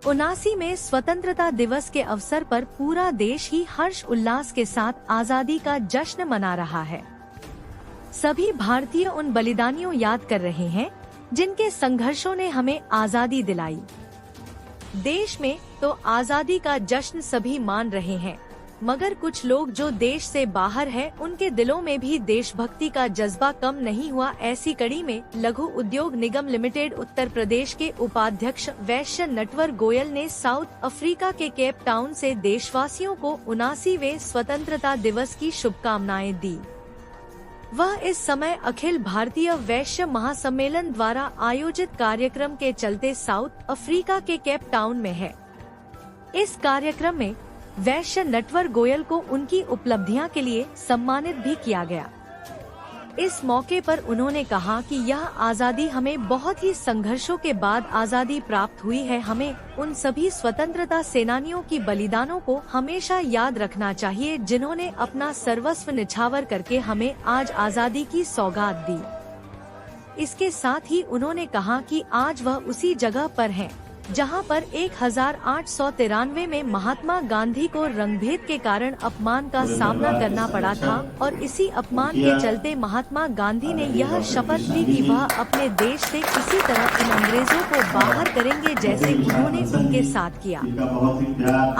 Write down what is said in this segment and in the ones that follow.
79 में स्वतंत्रता दिवस के अवसर पर पूरा देश ही हर्ष उल्लास के साथ आजादी का जश्न मना रहा है। सभी भारतीय उन बलिदानियों याद कर रहे हैं जिनके संघर्षों ने हमें आजादी दिलाई। देश में तो आजादी का जश्न सभी मान रहे हैं, मगर कुछ लोग जो देश से बाहर हैं, उनके दिलों में भी देशभक्ति का जज्बा कम नहीं हुआ। ऐसी कड़ी में लघु उद्योग निगम लिमिटेड उत्तर प्रदेश के उपाध्यक्ष वैश्य नटवर गोयल ने साउथ अफ्रीका के केप टाउन से देशवासियों को 79वें स्वतंत्रता दिवस की शुभकामनाएं दी। वह इस समय अखिल भारतीय वैश्य महासम्मेलन द्वारा आयोजित कार्यक्रम के चलते साउथ अफ्रीका के केप टाउन में है। इस कार्यक्रम में वैश्य नटवर गोयल को उनकी उपलब्धियां के लिए सम्मानित भी किया गया। इस मौके पर उन्होंने कहा कि यह आजादी हमें बहुत ही संघर्षों के बाद आजादी प्राप्त हुई है। हमें उन सभी स्वतंत्रता सेनानियों की बलिदानों को हमेशा याद रखना चाहिए, जिन्होंने अपना सर्वस्व निछावर करके हमें आज आजादी की सौगात दी। इसके साथ ही उन्होंने कहा कि आज वह उसी जगह पर हैं जहां पर 1893 में महात्मा गांधी को रंगभेद के कारण अपमान का सामना करना पड़ा था, और इसी अपमान के चलते महात्मा गांधी ने यह शपथ ली कि वह अपने देश से किसी तरह इन अंग्रेजों को बाहर करेंगे, जैसे उन्होंने उनके साथ किया।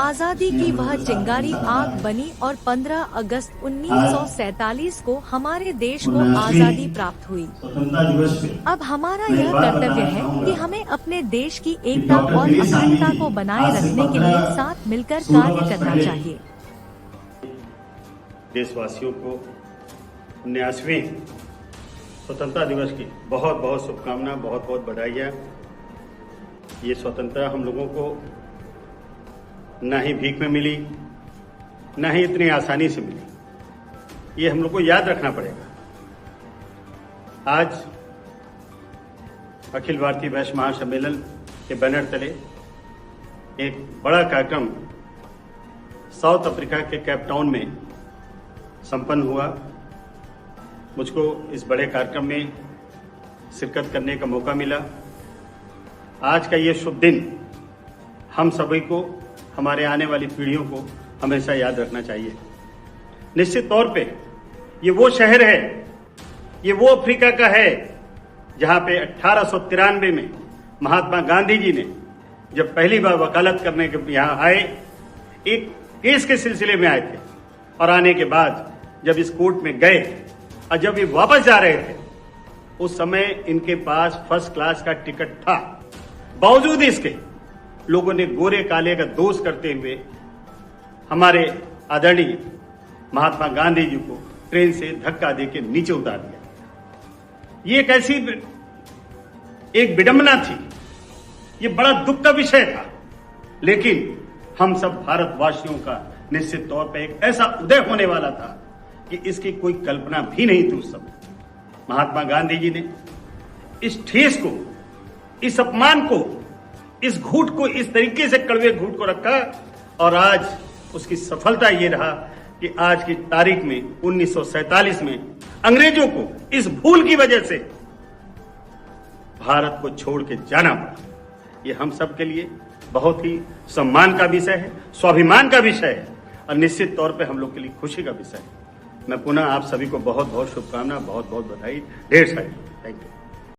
आजादी की वह चिंगारी आग बनी और 15 अगस्त 1947 को हमारे देश को आजादी प्राप्त हुई। अब हमारा यह कर्तव्य है कि हमें अपने देश की एकता और अखंडता को बनाए रखने के लिए साथ मिलकर कार्य करना चाहिए। देशवासियों को 79वें स्वतंत्रता दिवस की बहुत बहुत शुभकामना, बहुत बहुत बधाइयाँ। ये स्वतंत्रता हम लोगों को न ही भीख में मिली, न ही इतनी आसानी से मिली। ये हम लोग को याद रखना पड़ेगा। आज अखिल भारतीय वैश्य महासम्मेलन के बैनर तले एक बड़ा कार्यक्रम साउथ अफ्रीका के केप टाउन में संपन्न हुआ। मुझको इस बड़े कार्यक्रम में शिरकत करने का मौका मिला। आज का ये शुभ दिन हम सभी को, हमारे आने वाली पीढ़ियों को हमेशा याद रखना चाहिए। निश्चित तौर पे ये वो शहर है, ये वो अफ्रीका का है जहां पे 1893 में महात्मा गांधी जी ने जब पहली बार वकालत करने के यहाँ आए, एक केस के सिलसिले में आए थे, और आने के बाद जब इस कोर्ट में गए और जब ये वापस जा रहे थे, उस समय इनके पास फर्स्ट क्लास का टिकट था। बावजूद इसके लोगों ने गोरे काले का दोष करते हुए हमारे आदरणीय महात्मा गांधी जी को ट्रेन से धक्का देके नीचे उतार दिया। ये एक ऐसी एक विडंबना थी, ये बड़ा दुख का विषय था, लेकिन हम सब भारतवासियों का निश्चित तौर पे एक ऐसा उदय होने वाला था कि इसकी कोई कल्पना भी नहीं थी उस समय। महात्मा गांधी जी ने इस ठेस को, इस अपमान को, इस घूट को, इस तरीके से कड़वे घूट को रखा, और आज उसकी सफलता ये रहा कि आज की तारीख में 1947 में अंग्रेजों को इस भूल की वजह से भारत को छोड़ के जाना पड़ा। ये हम सब के लिए बहुत ही सम्मान का विषय है, स्वाभिमान का विषय है, और निश्चित तौर पे हम लोग के लिए खुशी का विषय है। मैं पुनः आप सभी को बहुत बहुत शुभकामना, बहुत बहुत बधाई, ढेर सारी थैंक यू।